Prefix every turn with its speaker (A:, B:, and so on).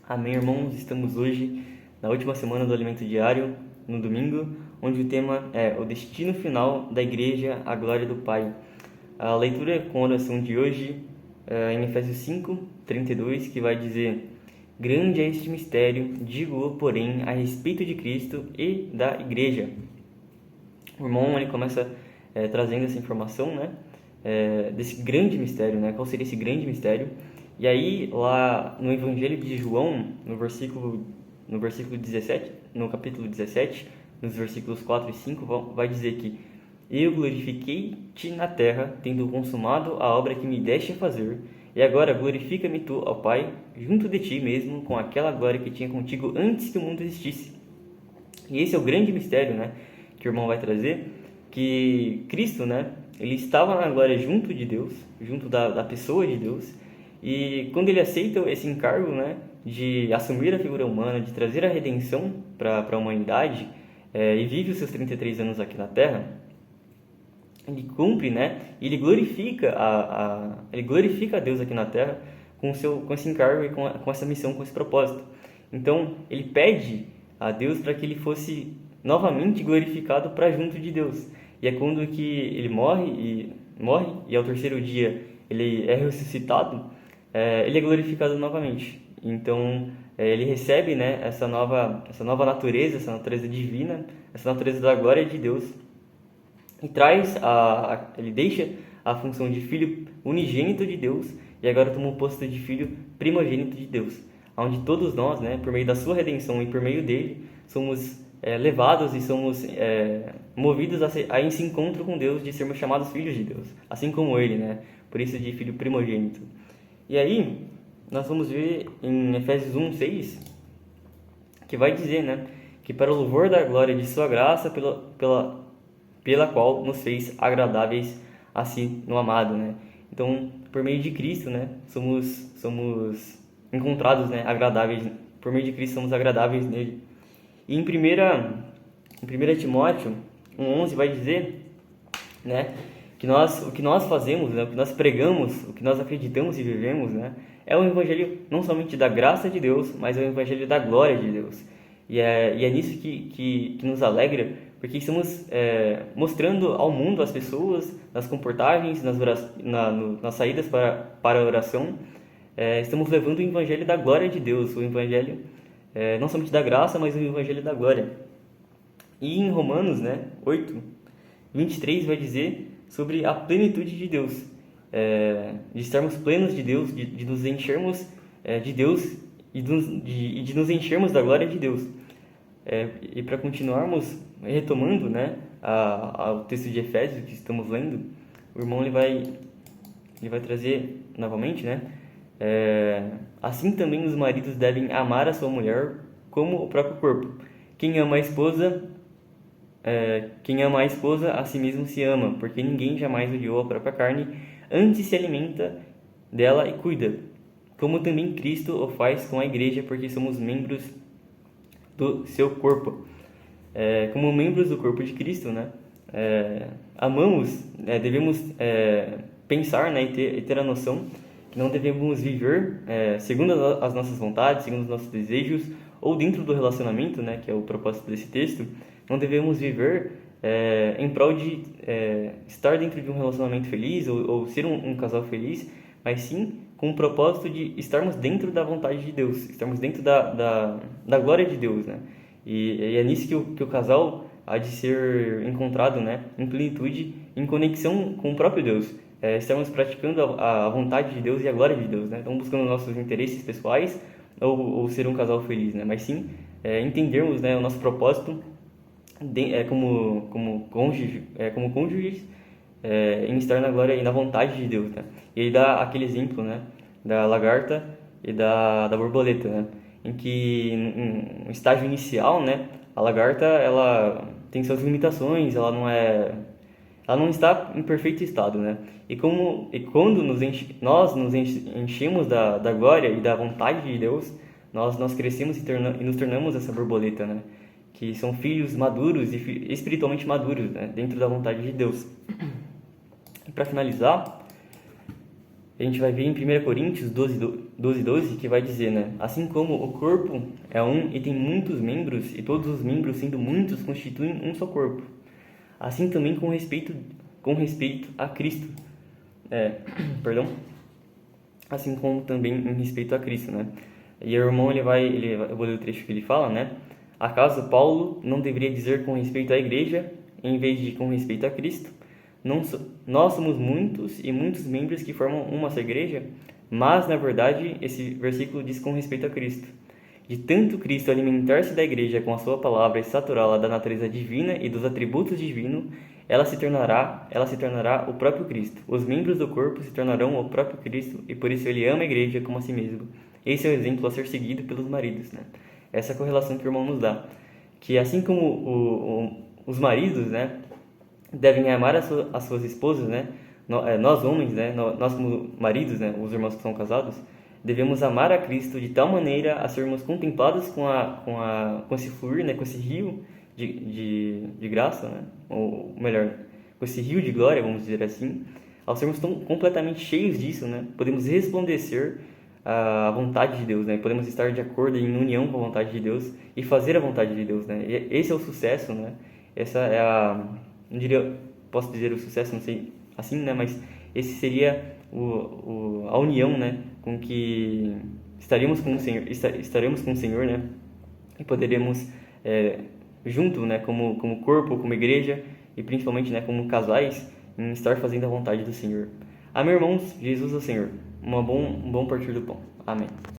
A: Amém, irmãos? Estamos hoje na última semana do Alimento Diário, no domingo, onde o tema é o destino final da igreja, a glória do Pai. A leitura com a oração de hoje é em Efésios 5:32, que vai dizer: Grande é este mistério, digo-o, porém, a respeito de Cristo e da igreja. O irmão ele começa trazendo essa informação, né? Desse grande mistério, né? Qual seria esse grande mistério? E aí, lá no Evangelho de João, no versículo 17, no capítulo 17, nos versículos 4 e 5, vai dizer que eu glorifiquei-te na terra, tendo consumado a obra que me deste a fazer, e agora glorifica-me tu, ao Pai, junto de ti mesmo, com aquela glória que tinha contigo antes que o mundo existisse. E esse é o grande mistério, né, que o irmão vai trazer, que Cristo, né, ele estava na glória junto de Deus, junto da pessoa de Deus, e quando ele aceita esse encargo, né, de assumir a figura humana, de trazer a redenção para a humanidade, e vive os seus 33 anos aqui na Terra, ele cumpre, né, ele glorifica ele glorifica a Deus aqui na Terra com esse encargo e com essa missão, com esse propósito. Então, ele pede a Deus para que ele fosse novamente glorificado para junto de Deus. E é quando que ele morre e ao terceiro dia ele é ressuscitado, ele é glorificado novamente. Então, ele recebe, né, essa nova natureza, essa natureza divina, essa natureza da glória de Deus, e ele deixa a função de filho unigênito de Deus e agora toma o posto de filho primogênito de Deus, onde todos nós, né, por meio da sua redenção e por meio dele, somos levados e somos movidos a esse encontro com Deus, de sermos chamados filhos de Deus, assim como ele, né? Por isso de filho primogênito. E aí, nós vamos ver em Efésios 1:6, que vai dizer, né, que para o louvor da glória de sua graça, pela qual nos fez agradáveis a si no amado, né? Então, por meio de Cristo, né, somos encontrados, né, agradáveis. Por meio de Cristo somos agradáveis nele. E em 1 Timóteo 1:11 vai dizer, né, que o que nós fazemos, né, o que nós pregamos, o que nós acreditamos e vivemos, né, é o evangelho não somente da graça de Deus, mas é o evangelho da glória de Deus. E é nisso que nos alegra, porque estamos mostrando ao mundo, às pessoas, nas comportagens, nas saídas para a oração, estamos levando o evangelho da glória de Deus, o evangelho não somente da graça, mas o evangelho da glória. E em Romanos, né, 8:23 vai dizer sobre a plenitude de Deus, de estarmos plenos de Deus, de nos enchermos de Deus e de nos enchermos da glória de Deus. E para continuarmos retomando, né, ao texto de Efésios que estamos lendo, o irmão ele vai trazer novamente, né, assim também os maridos devem amar a sua mulher como o próprio corpo. Quem ama a esposa a si mesmo se ama, porque ninguém jamais odiou a própria carne, antes se alimenta dela e cuida, como também Cristo o faz com a igreja, porque somos membros do seu corpo. Como membros do corpo de Cristo, né, amamos, devemos pensar, né, e ter a noção que não devemos viver segundo as nossas vontades, segundo os nossos desejos, ou dentro do relacionamento, né, que é o propósito desse texto. Não devemos viver em prol de estar dentro de um relacionamento feliz ou ser um casal feliz, mas sim com o propósito de estarmos dentro da vontade de Deus, estarmos dentro da glória de Deus, né? E é nisso que o casal há de ser encontrado, né, em plenitude, em conexão com o próprio Deus. Estamos praticando a vontade de Deus e a glória de Deus, né? Estamos buscando nossos interesses pessoais ou ser um casal feliz, né? Mas sim entendermos, né, o nosso propósito como cônjuges, em estar na glória e na vontade de Deus, né? E ele dá aquele exemplo, né, da lagarta e da borboleta, né? Em que no estágio inicial, né, a lagarta ela tem suas limitações, ela não está em perfeito estado, né? E quando nós nos enchemos da glória e da vontade de Deus, nós crescemos e nos tornamos essa borboleta, né? Que são filhos maduros e espiritualmente maduros, né, dentro da vontade de Deus. E para finalizar, A gente vai ver em 1 Coríntios 12, que vai dizer, né? Assim como o corpo é um e tem muitos membros, e todos os membros, sendo muitos, constituem um só corpo. Assim também com respeito a Cristo. Perdão? Assim como também em respeito a Cristo, né? E o irmão, eu vou ler o trecho que ele fala, né? Acaso Paulo não deveria dizer com respeito à igreja, em vez de com respeito a Cristo? Nós somos muitos e muitos membros que formam uma só igreja, mas, na verdade, esse versículo diz com respeito a Cristo. De tanto Cristo alimentar-se da igreja com a sua palavra e saturá-la da natureza divina e dos atributos divinos, ela se tornará o próprio Cristo. Os membros do corpo se tornarão o próprio Cristo e por isso ele ama a igreja como a si mesmo. Esse é o exemplo a ser seguido pelos maridos, né? Essa é a correlação que o irmão nos dá. Que assim como os maridos, né, devem amar as suas esposas, né? Nós homens, né, nós como maridos, né, os irmãos que são casados, devemos amar a Cristo de tal maneira a sermos contemplados com esse fluir, né, com esse rio de graça, né, ou melhor, com esse rio de glória, vamos dizer assim. Ao sermos tão completamente cheios disso, né, podemos resplandecer a vontade de Deus, né? Podemos estar de acordo em união com a vontade de Deus e fazer a vontade de Deus, né? E esse é o sucesso, né? Essa é não diria, posso dizer o sucesso, não sei assim, né? Mas esse seria a união, né? Com que estaremos com o Senhor, né? E poderemos junto, né? Como corpo, como igreja e principalmente, né? Como casais, em estar fazendo a vontade do Senhor. Amém, irmãos. Jesus é o Senhor. Um bom partir do pão. Amém.